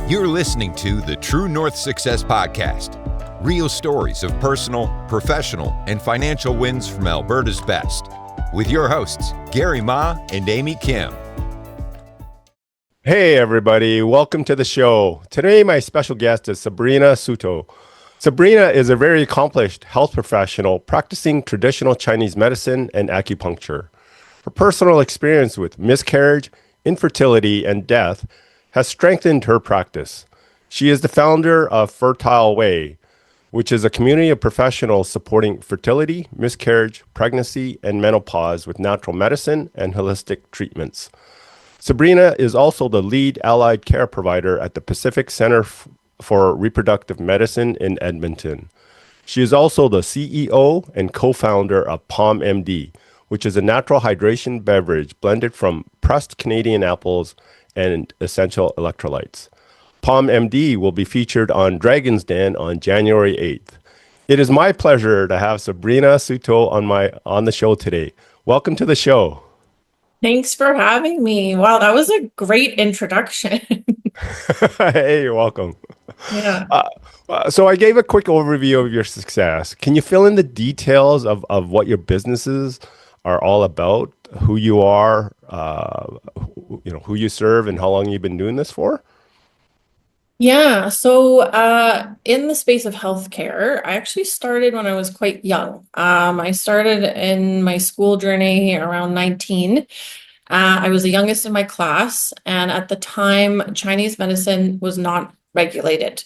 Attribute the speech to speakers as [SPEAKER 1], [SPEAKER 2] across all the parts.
[SPEAKER 1] You're listening to the True North Success Podcast. Real stories of personal, professional, and financial wins from Alberta's best. With your hosts, Gary Ma and Amy Kim.
[SPEAKER 2] Hey everybody, welcome to the show. Today my special guest is Sabrina Souto. Sabrina is a very accomplished health professional practicing traditional Chinese medicine and acupuncture. Her personal experience with miscarriage, infertility, and death has strengthened her practice. She is the founder of Fertile Way, which is a community of professionals supporting fertility, miscarriage, pregnancy, and menopause with natural medicine and holistic treatments. Sabrina is also the lead allied care provider at the Pacific Center for Reproductive Medicine in Edmonton. She is also the CEO and co-founder of Palm MD, which is a natural hydration beverage blended from pressed Canadian apples and essential electrolytes. Palm MD will be featured on Dragon's Den on January 8th. It is my pleasure to have Sabrina Souto on the show today. Welcome to the show.
[SPEAKER 3] Thanks for having me. Wow, that was a great introduction.
[SPEAKER 2] Hey, you're welcome.
[SPEAKER 3] Yeah.
[SPEAKER 2] So I gave a quick overview of your success. Can you fill in the details of what your businesses are all about, who you are, who you serve, and how long you've been doing this for?
[SPEAKER 3] Yeah, so in the space of healthcare, I actually started when I was quite young. I started in my school journey around 19. I was the youngest in my class, and at the time, Chinese medicine was not regulated.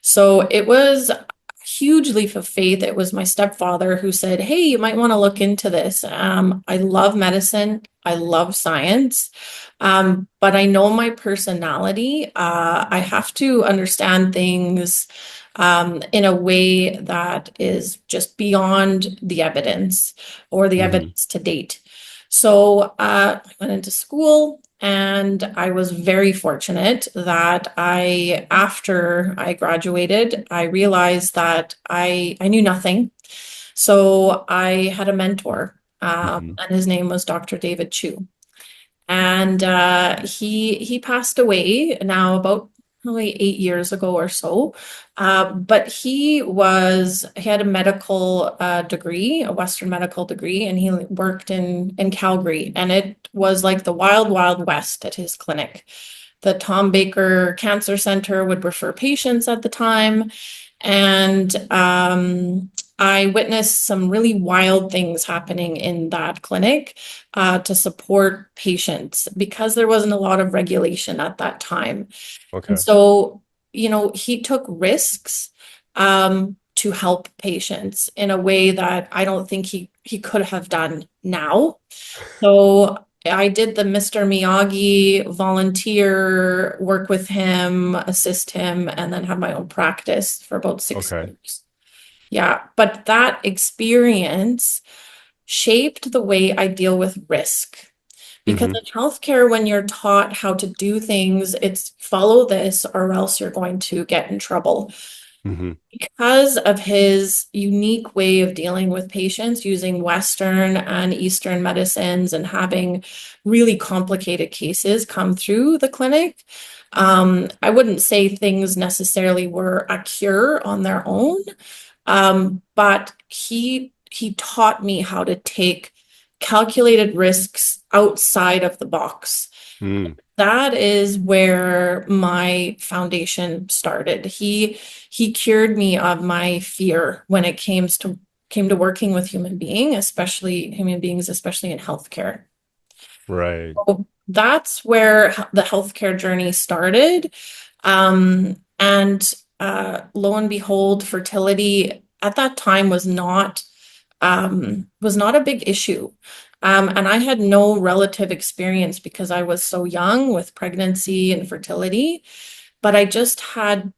[SPEAKER 3] So it was a huge leap of faith. It was my stepfather who said, "Hey, you might want to look into this." I love medicine. I love science. But I know my personality. I have to understand things in a way that is just beyond the evidence or the evidence to date. So I went into school, and I was very fortunate that after I graduated, I realized that I knew nothing. So I had a mentor, and his name was Dr. David Chu. And he passed away now about probably 8 years ago or so. But he had a medical degree, a Western medical degree, and he worked in Calgary. And it was like the wild, wild west at his clinic. The Tom Baker Cancer Center would refer patients at the time. And I witnessed some really wild things happening in that clinic to support patients because there wasn't a lot of regulation at that time.
[SPEAKER 2] Okay.
[SPEAKER 3] And so, he took risks to help patients in a way that I don't think he could have done now. So I did the Mr. Miyagi volunteer, work with him, assist him, and then have my own practice for about 6 years. Yeah, but that experience shaped the way I deal with risk. Because in healthcare, when you're taught how to do things, it's follow this or else you're going to get in trouble. Because of his unique way of dealing with patients using Western and Eastern medicines and having really complicated cases come through the clinic, I wouldn't say things necessarily were a cure on their own. But he taught me how to take calculated risks outside of the box. That is where my foundation started. He cured me of my fear when it came to working with human beings, especially in healthcare.
[SPEAKER 2] Right.
[SPEAKER 3] So that's where the healthcare journey started. And lo and behold, fertility at that time was not a big issue. And I had no relative experience because I was so young with pregnancy and fertility, but I just had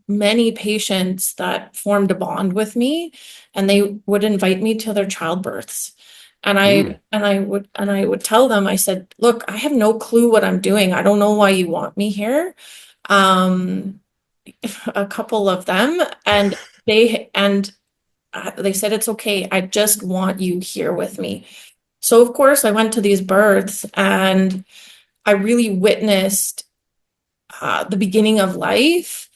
[SPEAKER 3] many patients that formed a bond with me, and they would invite me to their childbirths. And I would tell them, I said, "Look, I have no clue what I'm doing. I don't know why you want me here." A couple of them, and they said, "It's okay. I just want you here with me." So of course I went to these births, and I really witnessed the beginning of life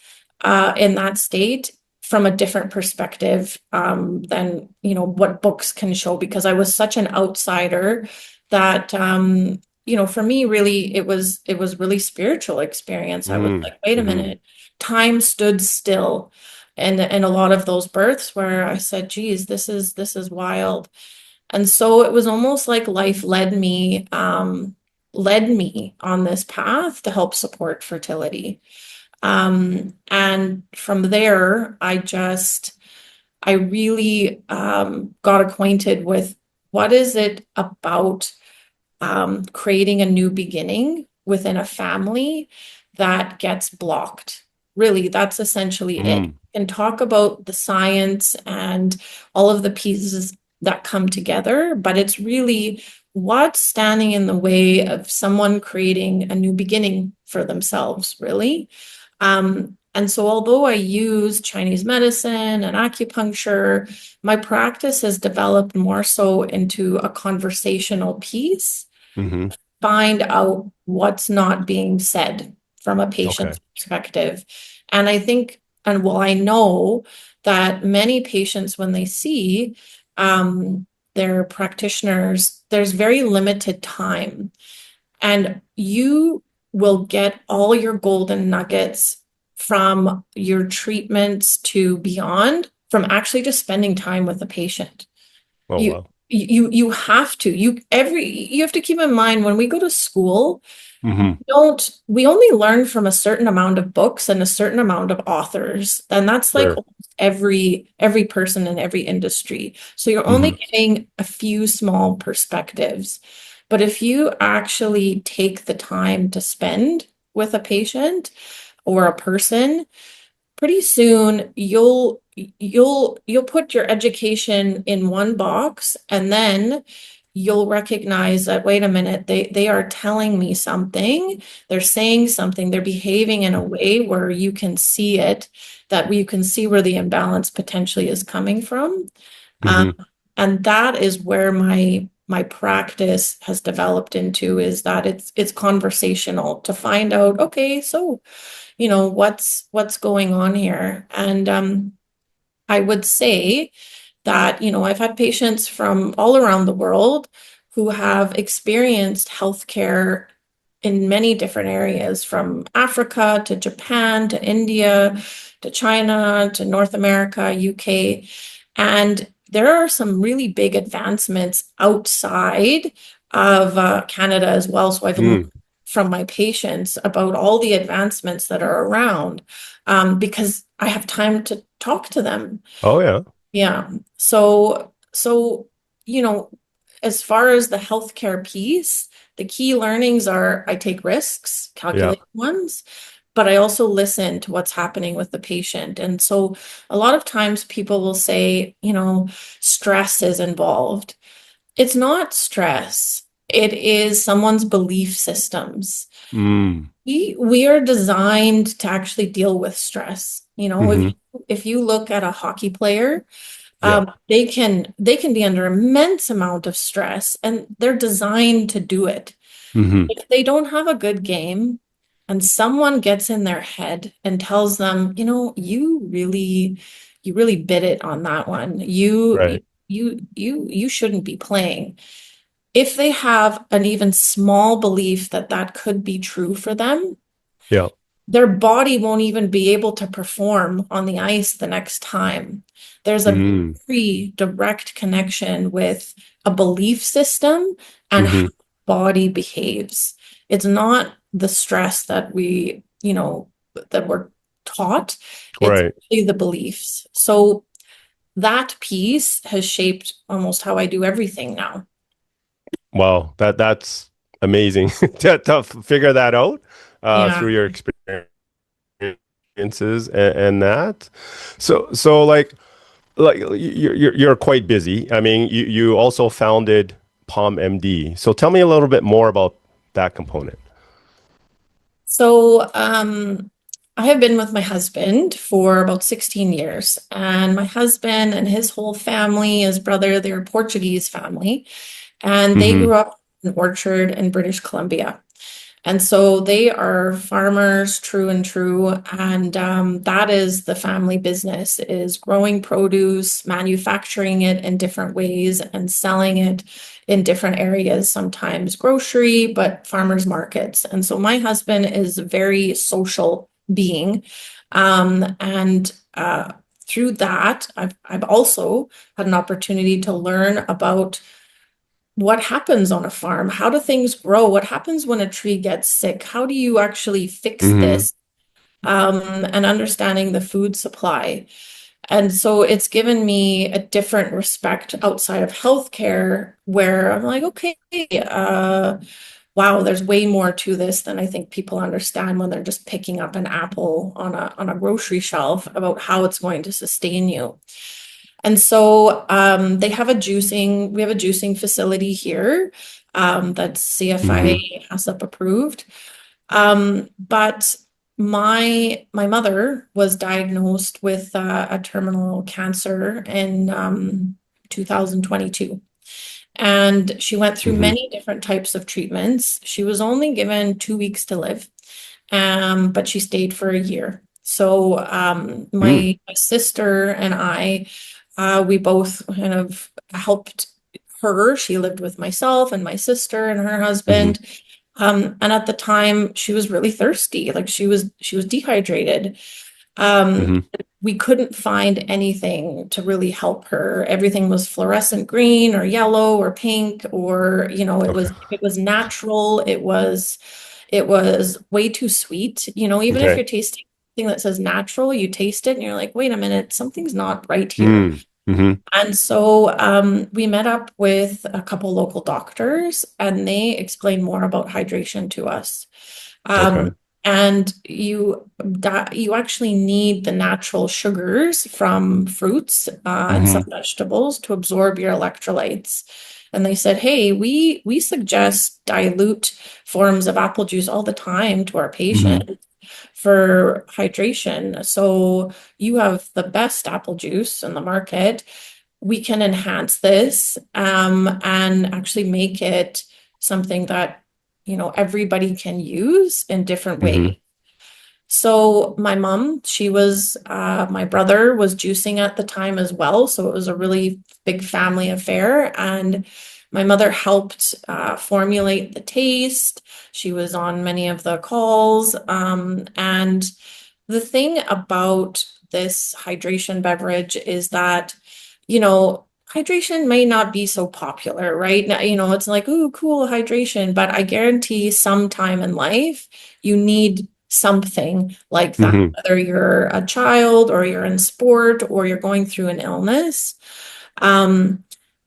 [SPEAKER 3] in that state from a different perspective than what books can show, because I was such an outsider that for me really it was really spiritual experience. I was
[SPEAKER 2] Mm,
[SPEAKER 3] like, wait a
[SPEAKER 2] hmm.
[SPEAKER 3] minute, time stood still. And a lot of those births where I said, geez, this is wild. And so it was almost like life led me on this path to help support fertility. And from there, I really got acquainted with what is it about creating a new beginning within a family that gets blocked. Really, that's essentially it.
[SPEAKER 2] Mm,
[SPEAKER 3] And talk about the science and all of the pieces that come together, but it's really what's standing in the way of someone creating a new beginning for themselves, really. And so, although I use Chinese medicine and acupuncture, my practice has developed more so into a conversational piece,
[SPEAKER 2] hmm.
[SPEAKER 3] find out what's not being said from a
[SPEAKER 2] Okay.
[SPEAKER 3] patient's perspective. And I think, and well, I know that many patients, when they see their practitioners, there's very limited time, and you will get all your golden nuggets from your treatments to beyond from actually just spending time with the patient.
[SPEAKER 2] Oh,
[SPEAKER 3] You
[SPEAKER 2] wow.
[SPEAKER 3] you have to. You have to keep in mind when we go to school,
[SPEAKER 2] Hmm.
[SPEAKER 3] don't we only learn from a certain amount of books and a certain amount of authors, and that's like
[SPEAKER 2] Sure.
[SPEAKER 3] almost every person in every industry. So you're only
[SPEAKER 2] Hmm.
[SPEAKER 3] getting a few small perspectives. But if you actually take the time to spend with a patient or a person, pretty soon you'll put your education in one box, and then you'll recognize that, wait a minute, they are telling me something, they're saying something, they're behaving in a way where you can see it, that you can see where the imbalance potentially is coming from. um,
[SPEAKER 2] Hmm.
[SPEAKER 3] and that is where my practice has developed into, is that it's conversational to find out, okay, so what's going on here. And I would say that, I've had patients from all around the world who have experienced healthcare in many different areas, from Africa to Japan to India to China to North America, UK. And there are some really big advancements outside of Canada as well. So I've learned
[SPEAKER 2] Mm.
[SPEAKER 3] from my patients about all the advancements that are around, because I have time to talk to them.
[SPEAKER 2] Oh, yeah.
[SPEAKER 3] Yeah. So, you know, as far as the healthcare piece, the key learnings are I take risks,
[SPEAKER 2] Yeah.
[SPEAKER 3] calculated ones, but I also listen to what's happening with the patient. And so a lot of times people will say, stress is involved. It's not stress. It is someone's belief systems.
[SPEAKER 2] Mm.
[SPEAKER 3] We are designed to actually deal with stress. If
[SPEAKER 2] Hmm.
[SPEAKER 3] if you look at a hockey player,
[SPEAKER 2] Yeah.
[SPEAKER 3] they can be under immense amount of stress, and they're designed to do it.
[SPEAKER 2] Hmm.
[SPEAKER 3] If they don't have a good game and someone gets in their head and tells them, you really bit it on that one.
[SPEAKER 2] Right.
[SPEAKER 3] You shouldn't be playing. If they have an even small belief that that could be true for them,
[SPEAKER 2] Yeah.
[SPEAKER 3] their body won't even be able to perform on the ice the next time. There's a
[SPEAKER 2] Mm.
[SPEAKER 3] very direct connection with a belief system and how
[SPEAKER 2] Hmm.
[SPEAKER 3] the body behaves. It's not the stress that we're taught. It's
[SPEAKER 2] Right.
[SPEAKER 3] actually the beliefs. So that piece has shaped almost how I do everything now.
[SPEAKER 2] Wow. That's amazing to figure that out
[SPEAKER 3] Yeah.
[SPEAKER 2] through your experiences and that. So like you're quite busy. I mean, you also founded Palm MD. So tell me a little bit more about that component.
[SPEAKER 3] So, I have been with my husband for about 16 years, and my husband and his whole family, his brother, they're a Portuguese family, and they
[SPEAKER 2] Hmm.
[SPEAKER 3] grew up in Orchard in British Columbia. And so they are farmers, true and true. And that is the family business, is growing produce, manufacturing it in different ways and selling it in different areas, sometimes grocery, but farmers markets. And so my husband is a very social being. And through that, I've also had an opportunity to learn about what happens on a farm. How do things grow? What happens when a tree gets sick? How do you actually fix
[SPEAKER 2] Mm-hmm.
[SPEAKER 3] this? And understanding the food supply. And so it's given me a different respect outside of healthcare where I'm like, okay, wow, there's way more to this than I think people understand when they're just picking up an apple on a grocery shelf about how it's going to sustain you. And so we have a juicing facility here that's
[SPEAKER 2] Mm-hmm.
[SPEAKER 3] CFIA HACCP approved. But my mother was diagnosed with a terminal cancer in 2022. And she went through
[SPEAKER 2] Mm-hmm.
[SPEAKER 3] many different types of treatments. She was only given 2 weeks to live, but she stayed for a year. So
[SPEAKER 2] Mm-hmm.
[SPEAKER 3] my sister and I, we both kind of helped her. She lived with myself and my sister and her
[SPEAKER 2] Mm-hmm.
[SPEAKER 3] husband. And at the time, she was really thirsty, like she was dehydrated. Um,
[SPEAKER 2] Mm-hmm.
[SPEAKER 3] we couldn't find anything to really help her. Everything was fluorescent green or yellow or pink, or
[SPEAKER 2] Okay.
[SPEAKER 3] it was natural. It was way too sweet. Even if
[SPEAKER 2] Okay.
[SPEAKER 3] you're tasting something that says natural, you taste it and you're like, wait a minute, something's not right here.
[SPEAKER 2] Mm. Mm-hmm.
[SPEAKER 3] And so we met up with a couple local doctors, and they explained more about hydration to us.
[SPEAKER 2] Okay.
[SPEAKER 3] And you actually need the natural sugars from fruits and some
[SPEAKER 2] Mm-hmm.
[SPEAKER 3] vegetables to absorb your electrolytes. And they said, hey, we suggest dilute forms of apple juice all the time to our
[SPEAKER 2] Mm-hmm.
[SPEAKER 3] patients for hydration. So you have the best apple juice in the market. We can enhance this and actually make it something that everybody can use in different
[SPEAKER 2] Mm-hmm.
[SPEAKER 3] ways. So my mom, my brother was juicing at the time as well. So it was a really big family affair. And my mother helped formulate the taste. She was on many of the calls. And the thing about this hydration beverage is that, hydration may not be so popular, right? Now, it's like, ooh, cool hydration, but I guarantee sometime in life you need something like that,
[SPEAKER 2] Mm-hmm.
[SPEAKER 3] whether you're a child or you're in sport or you're going through an illness. Um,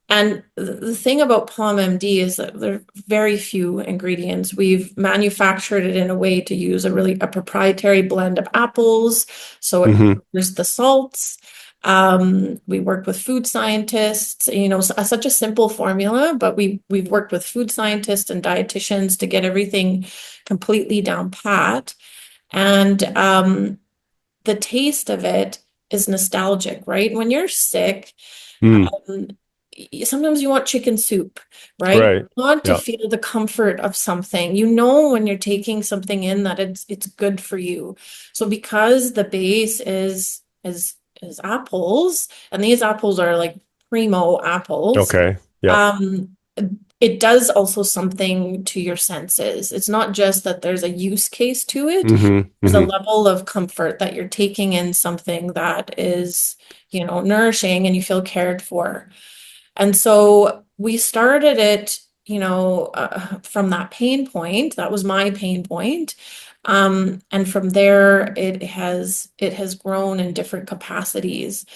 [SPEAKER 3] and the thing about Palm MD is that there are very few ingredients. We've manufactured it in a way to use a proprietary blend of apples, so it
[SPEAKER 2] Mm-hmm.
[SPEAKER 3] covers the salts. We work with food scientists, such a simple formula, but we've worked with food scientists and dietitians to get everything completely down pat. And the taste of it is nostalgic, right? When you're sick,
[SPEAKER 2] Mm.
[SPEAKER 3] um, sometimes you want chicken soup, right?
[SPEAKER 2] Right.
[SPEAKER 3] You want to
[SPEAKER 2] Yeah.
[SPEAKER 3] feel the comfort of something. You know when you're taking something in that it's good for you. So because the base is apples, and these apples are like primo apples,
[SPEAKER 2] Okay. Yeah.
[SPEAKER 3] um, it does also something to your senses. It's not just that there's a use case to it.
[SPEAKER 2] Mm-hmm.
[SPEAKER 3] There's a
[SPEAKER 2] Mm-hmm.
[SPEAKER 3] level of comfort that you're taking in something that is, nourishing and you feel cared for. And so we started it, from that pain point. That was my pain point. And from there, it has grown in different capacities.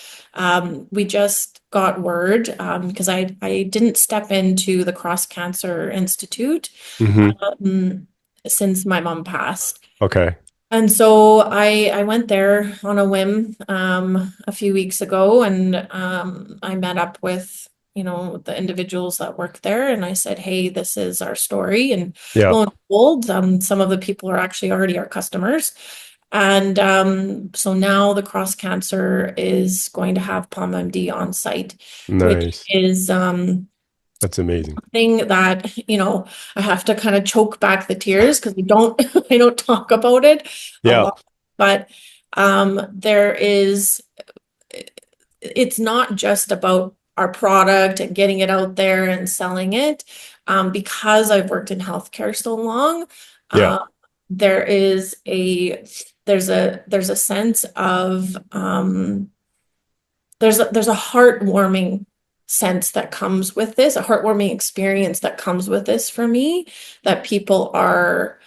[SPEAKER 3] We just got word because I didn't step into the Cross Cancer Institute
[SPEAKER 2] Mm-hmm.
[SPEAKER 3] um, since my mom passed.
[SPEAKER 2] Okay.
[SPEAKER 3] And so I went there on a whim a few weeks ago, and I met up with the individuals that work there, and I said, "Hey, this is our story." And
[SPEAKER 2] Yeah.
[SPEAKER 3] lo and behold, some of the people are actually already our customers. And so now the Cross Cancer is going to have Palm MD on site, which
[SPEAKER 2] Nice.
[SPEAKER 3] is
[SPEAKER 2] That's amazing.
[SPEAKER 3] Thing that, I have to kind of choke back the tears because we don't I don't talk about it a
[SPEAKER 2] Yeah.
[SPEAKER 3] lot. But there is it's not just about our product and getting it out there and selling it. Because I've worked in healthcare so long,
[SPEAKER 2] Yeah.
[SPEAKER 3] uh, there is a there's a sense of there's a heartwarming sense that comes with this, a heartwarming experience that comes with this for me, that people are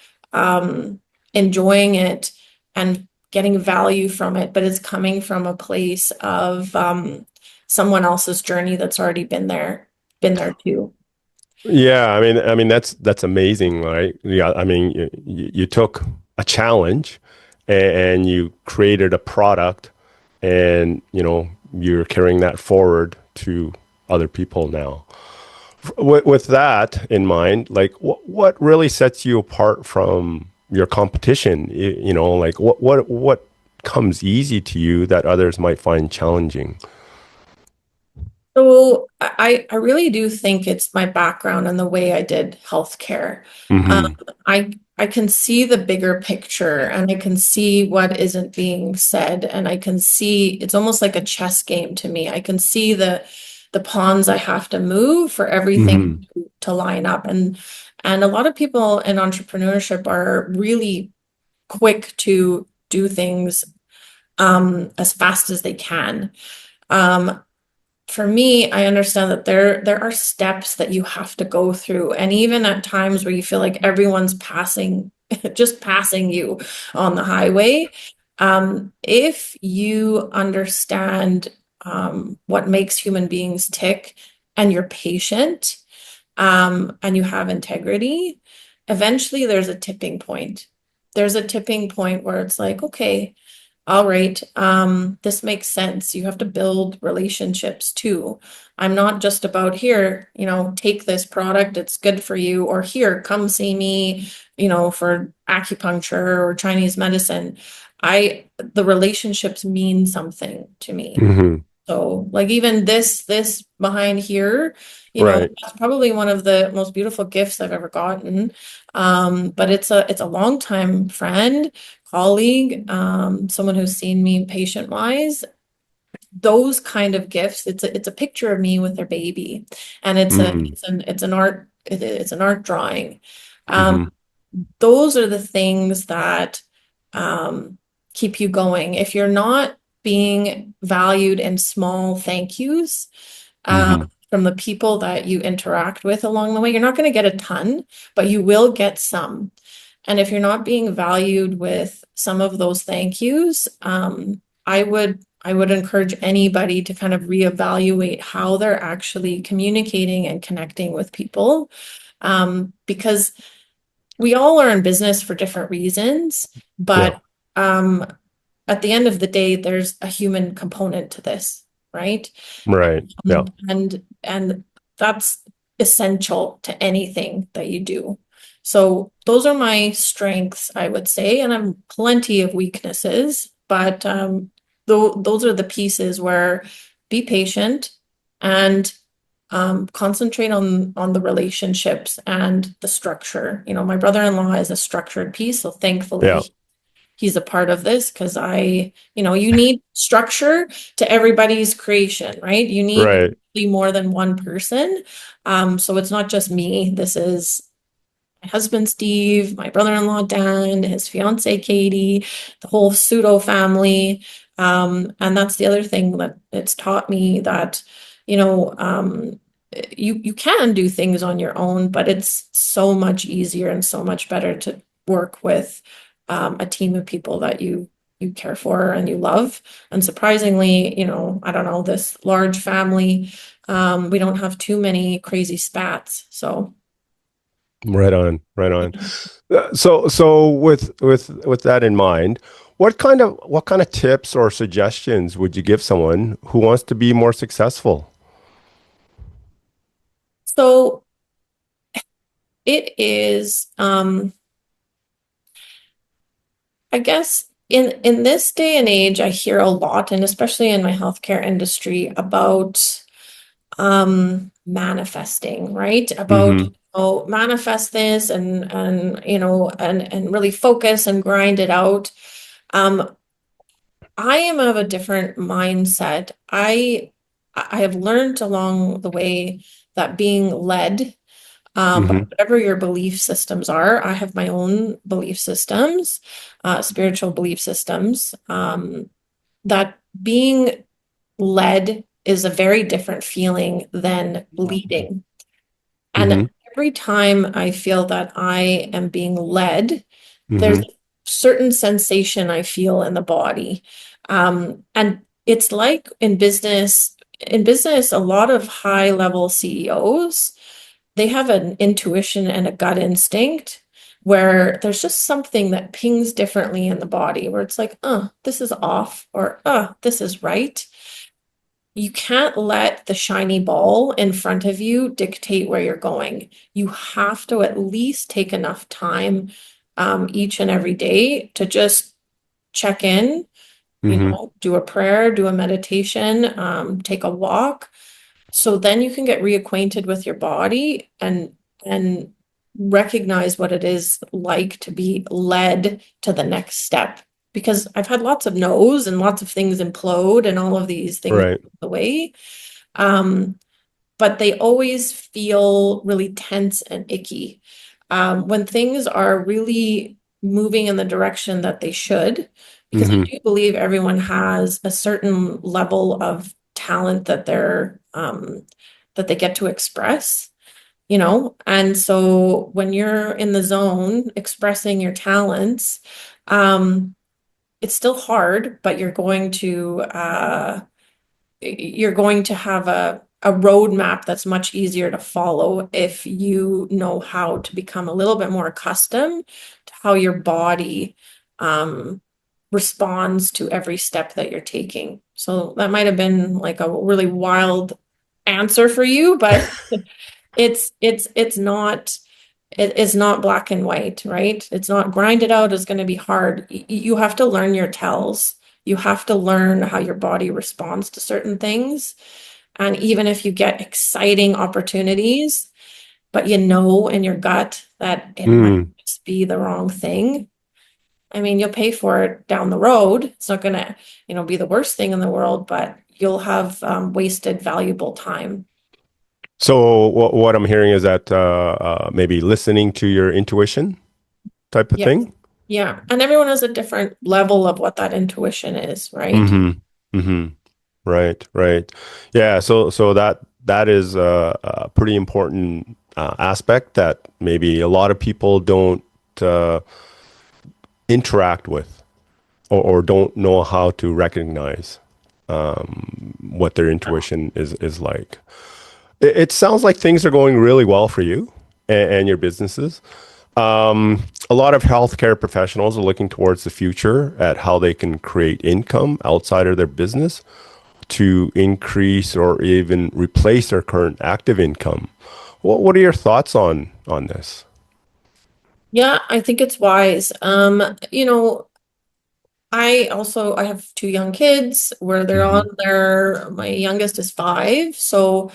[SPEAKER 3] enjoying it and getting value from it, but it's coming from a place of someone else's journey that's already been there too.
[SPEAKER 2] Yeah, I mean that's amazing, right? Yeah, I mean you took a challenge and you created a product, and you're carrying that forward to other people now. With that in mind, like what really sets you apart from your competition? Like what comes easy to you that others might find challenging?
[SPEAKER 3] So I really do think it's my background and the way I did healthcare. Um,
[SPEAKER 2] Hmm.
[SPEAKER 3] I can see the bigger picture and I can see what isn't being said, and I can see it's almost like a chess game to me. I can see the pawns I have to move for everything
[SPEAKER 2] Hmm.
[SPEAKER 3] to line up. And a lot of people in entrepreneurship are really quick to do things as fast as they can. Um, for me, I understand that there are steps that you have to go through. And even at times where you feel like everyone's passing, just passing you on the highway, if you understand what makes human beings tick and you're patient, and you have integrity, eventually there's a tipping point. There's a tipping point where it's like, okay, all right, this makes sense. You have to build relationships too. I'm not just about here, take this product, it's good for you, or here, come see me, for acupuncture or Chinese medicine. The relationships mean something to me.
[SPEAKER 2] Hmm.
[SPEAKER 3] So like even this behind here,
[SPEAKER 2] Right.
[SPEAKER 3] that's probably one of the most beautiful gifts I've ever gotten. But it's a longtime friend, colleague, someone who's seen me patient wise. Those kind of gifts, it's a picture of me with their baby, and
[SPEAKER 2] Hmm.
[SPEAKER 3] it's an art drawing. Um,
[SPEAKER 2] Hmm.
[SPEAKER 3] those are the things that keep you going. If you're not being valued in small thank yous
[SPEAKER 2] Hmm.
[SPEAKER 3] from the people that you interact with along the way, you're not going to get a ton, but you will get some. And if you're not being valued with some of those thank yous, I would encourage anybody to kind of reevaluate how they're actually communicating and connecting with people. Because we all are in business for different reasons,
[SPEAKER 2] Yeah.
[SPEAKER 3] but um, at the end of the day, there's a human component to this, right?
[SPEAKER 2] Right. Yeah.
[SPEAKER 3] And that's essential to anything that you do. So those are my strengths, I would say, and I have plenty of weaknesses, but those are the pieces where be patient and concentrate on the relationships and the structure. My brother-in-law is a structured piece, so
[SPEAKER 2] Yeah.
[SPEAKER 3] thankfully he's a part of this because you need structure to everybody's creation, right? You need
[SPEAKER 2] Right.
[SPEAKER 3] more than one person. So it's not just me. This is my husband, Steve, my brother-in-law, Dan, his fiance, Katie, the whole Souto family. And that's the other thing that it's taught me that, you know, um, you can do things on your own, but it's so much easier and so much better to work with a team of people that you care for and you love. And surprisingly, I don't know, this large family, we don't have too many crazy spats. So.
[SPEAKER 2] Right on. Right on. So with that in mind, what kind of tips or suggestions would you give someone who wants to be more successful?
[SPEAKER 3] So it is, I guess in this day and age, I hear a lot, and especially in my healthcare industry, about manifesting, right? About,
[SPEAKER 2] Mm-hmm.
[SPEAKER 3] oh, manifest this and really focus and grind it out. Um, I am of a different mindset. I have learned along the way that being led, by
[SPEAKER 2] Mm-hmm.
[SPEAKER 3] whatever your belief systems are, I have my own belief systems, spiritual belief systems, that being led is a very different feeling than leading. And
[SPEAKER 2] Mm-hmm.
[SPEAKER 3] every time I feel that I am being led, there's
[SPEAKER 2] Mm-hmm.
[SPEAKER 3] a certain sensation I feel in the body. And it's like in business, a lot of high level CEOs, they have an intuition and a gut instinct where there's just something that pings differently in the body where it's like, this is off, or this is right. You can't let the shiny ball in front of you dictate where you're going. You have to at least take enough time, each and every day to just check in,
[SPEAKER 2] Mm-hmm.
[SPEAKER 3] do a prayer, do a meditation, take a walk. So then you can get reacquainted with your body and recognize what it is like to be led to the next step. Because I've had lots of no's and lots of things implode and all of these things
[SPEAKER 2] Right.
[SPEAKER 3] the way. Um, but they always feel really tense and icky. When things are really moving in the direction that they should, because I
[SPEAKER 2] Mm-hmm.
[SPEAKER 3] do believe everyone has a certain level of talent that they get to express, and so when you're in the zone expressing your talents, um, it's still hard, but you're going to have a roadmap that's much easier to follow if you know how to become a little bit more accustomed to how your body um, responds to every step that you're taking. So that might have been like a really wild answer for you, but it's not black and white, right? It's not grind it out is going to be hard. You have to learn your tells. You have to learn how your body responds to certain things. And even if you get exciting opportunities, but you know in your gut that it might
[SPEAKER 2] Mm.
[SPEAKER 3] just be the wrong thing, I mean, you'll pay for it down the road. It's not going to, be the worst thing in the world, but you'll have wasted valuable time.
[SPEAKER 2] So what I'm hearing is that maybe listening to your intuition type of
[SPEAKER 3] Yeah.
[SPEAKER 2] thing.
[SPEAKER 3] Yeah. And everyone has a different level of what that intuition is, right?
[SPEAKER 2] Mm-hmm. Mm-hmm. Right. Right. Yeah. So that is a pretty important aspect that maybe a lot of people don't uh, interact with or don't know how to recognize what their intuition is like. It sounds like things are going really well for you and your businesses. A lot of healthcare professionals are looking towards the future at how they can create income outside of their business to increase or even replace their current active income. What are your thoughts on this?
[SPEAKER 3] Yeah, I think it's wise. I have two young kids where they're
[SPEAKER 2] Hmm.
[SPEAKER 3] on my youngest is 5, so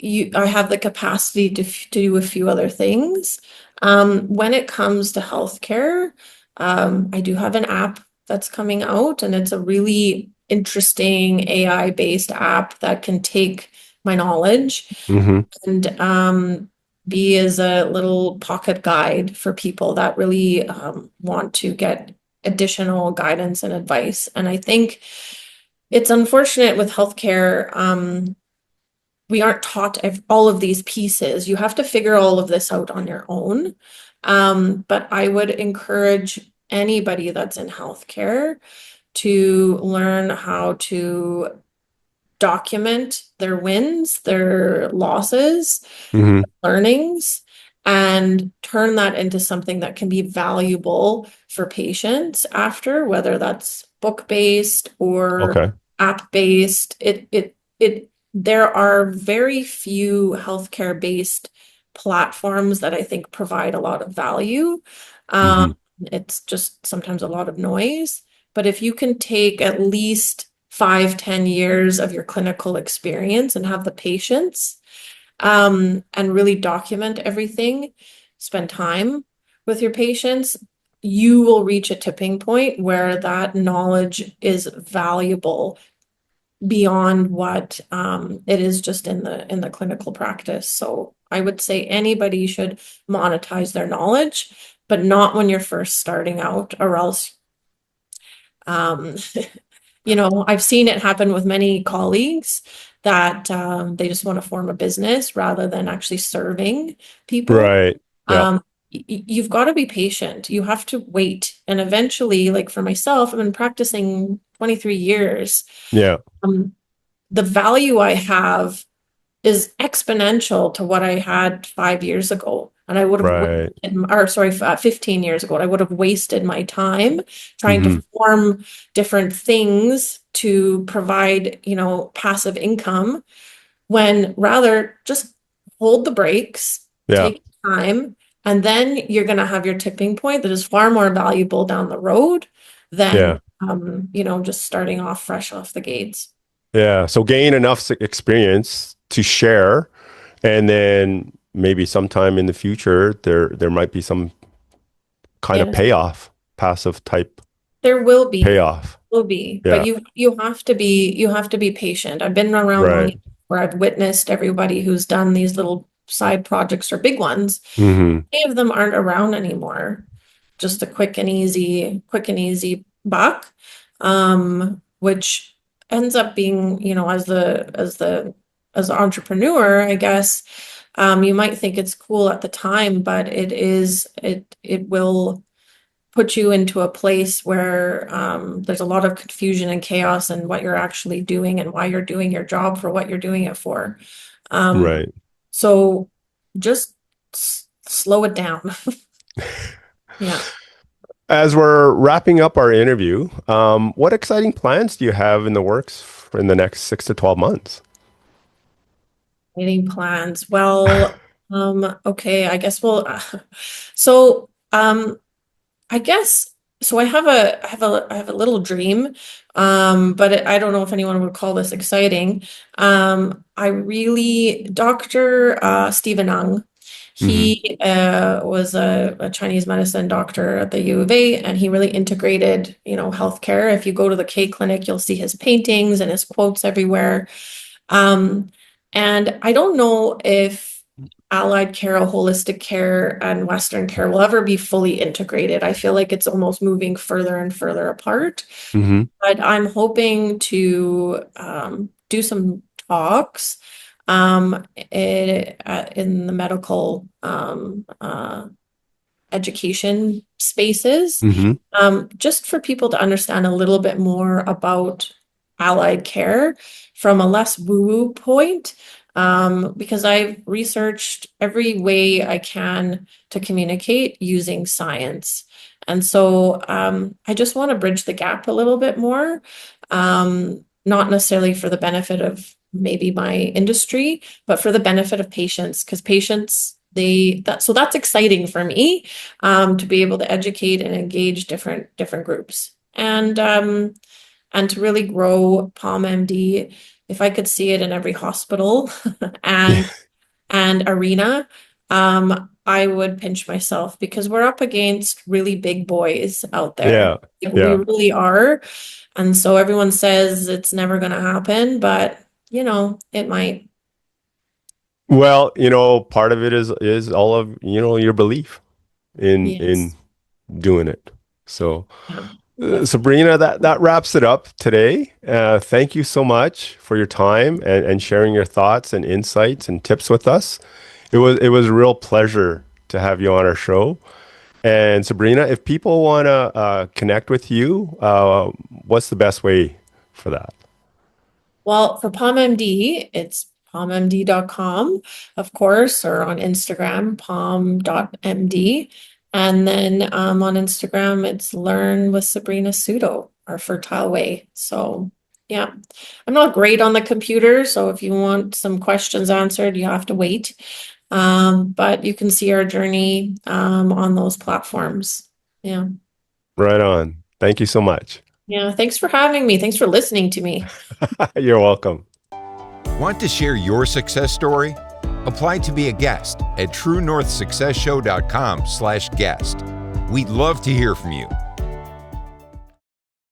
[SPEAKER 3] I have the capacity to do a few other things. When it comes to healthcare, I do have an app that's coming out, and it's a really interesting AI-based app that can take my knowledge
[SPEAKER 2] Hmm.
[SPEAKER 3] and be as a little pocket guide for people that really want to get additional guidance and advice. And I think it's unfortunate with healthcare. We aren't taught all of these pieces. You have to figure all of this out on your own. But I would encourage anybody that's in healthcare to learn how to document their wins, their losses,
[SPEAKER 2] Hmm.
[SPEAKER 3] learnings, and turn that into something that can be valuable for patients after, whether that's book-based or
[SPEAKER 2] Okay.
[SPEAKER 3] app-based. There are very few healthcare-based platforms that I think provide a lot of value.
[SPEAKER 2] Hmm.
[SPEAKER 3] It's just sometimes a lot of noise. But if you can take at least 5, 10 years of your clinical experience and have the patience, and really document everything, spend time with your patients, you will reach a tipping point where that knowledge is valuable beyond what it is just in the clinical practice. So I would say anybody should monetize their knowledge, but not when you're first starting out, or else um, I've seen it happen with many colleagues that they just want to form a business rather than actually serving people.
[SPEAKER 2] Right. Yeah.
[SPEAKER 3] You've got to be patient. You have to wait. And eventually, like for myself, I've been practicing 23 years.
[SPEAKER 2] Yeah.
[SPEAKER 3] Um, the value I have is exponential to what I had 5 years ago. And I would have
[SPEAKER 2] Right.
[SPEAKER 3] wasted, or sorry, 15 years ago, I would have wasted my time trying to
[SPEAKER 2] Hmm.
[SPEAKER 3] form different things to provide, passive income, when rather just hold the brakes,
[SPEAKER 2] Yeah.
[SPEAKER 3] take time, and then you're going to have your tipping point that is far more valuable down the road
[SPEAKER 2] Yeah.
[SPEAKER 3] than, just starting off fresh off the gates.
[SPEAKER 2] Yeah. So gain enough experience to share, and then maybe sometime in the future there might be some kind of
[SPEAKER 3] Yes.
[SPEAKER 2] payoff, passive type
[SPEAKER 3] There
[SPEAKER 2] payoff.
[SPEAKER 3] will be, but
[SPEAKER 2] Yeah.
[SPEAKER 3] you have to be patient. I've been around long
[SPEAKER 2] Right.
[SPEAKER 3] enough where I've witnessed everybody who's done these little side projects or big ones.
[SPEAKER 2] Hmm.
[SPEAKER 3] Many of them aren't around anymore. Just a quick and easy buck, which ends up being, as the entrepreneur, I guess, you might think it's cool at the time, but it will put you into a place where there's a lot of confusion and chaos in what you're actually doing and why you're doing your job for what you're doing it for. Um,
[SPEAKER 2] Right.
[SPEAKER 3] so just slow it down. Yeah.
[SPEAKER 2] As we're wrapping up our interview, what exciting plans do you have in the works in the next 6 to 12 months?
[SPEAKER 3] Meeting plans. Well, okay, I guess so I guess so I have a little dream, but I don't know if anyone would call this exciting. I really Dr. Stephen Ng,
[SPEAKER 2] Hmm.
[SPEAKER 3] he was a Chinese medicine doctor at the U of A, and he really integrated, healthcare. If you go to the K clinic, you'll see his paintings and his quotes everywhere. Um, and I don't know if allied care, holistic care, and Western care will ever be fully integrated. I feel like it's almost moving further and further apart.
[SPEAKER 2] Hmm.
[SPEAKER 3] But I'm hoping to do some talks in the medical education spaces,
[SPEAKER 2] Hmm.
[SPEAKER 3] just for people to understand a little bit more about allied care from a less woo-woo point, because I've researched every way I can to communicate using science. And so I just want to bridge the gap a little bit more, not necessarily for the benefit of maybe my industry, but for the benefit of patients, because patients, so that's exciting for me, to be able to educate and engage different groups, and to really grow PalmMD. If I could see it in every hospital
[SPEAKER 2] Yeah.
[SPEAKER 3] and arena, I would pinch myself, because we're up against really big boys out there.
[SPEAKER 2] Yeah.
[SPEAKER 3] Like, we
[SPEAKER 2] Yeah.
[SPEAKER 3] really are. And so everyone says it's never going to happen, but it might.
[SPEAKER 2] Well, part of it is all of, your belief in
[SPEAKER 3] Yes.
[SPEAKER 2] doing it. So,
[SPEAKER 3] Yeah. Yes.
[SPEAKER 2] Sabrina, that wraps it up today. Thank you so much for your time and sharing your thoughts and insights and tips with us. It was a real pleasure to have you on our show. And Sabrina, if people want to connect with you, what's the best way for that?
[SPEAKER 3] Well, for PalmMD, it's palmmd.com, of course, or on Instagram, palm.md. And then on Instagram, it's Learn with Sabrina Souto, or Fertile Way. So, yeah, I'm not great on the computer. So if you want some questions answered, you have to wait. But you can see our journey on those platforms. Yeah.
[SPEAKER 2] Right on. Thank you so much.
[SPEAKER 3] Yeah, thanks for having me. Thanks for listening to me.
[SPEAKER 2] You're welcome.
[SPEAKER 1] Want to share your success story? Apply to be a guest at truenorthsuccessshow.com/guest. We'd love to hear from you.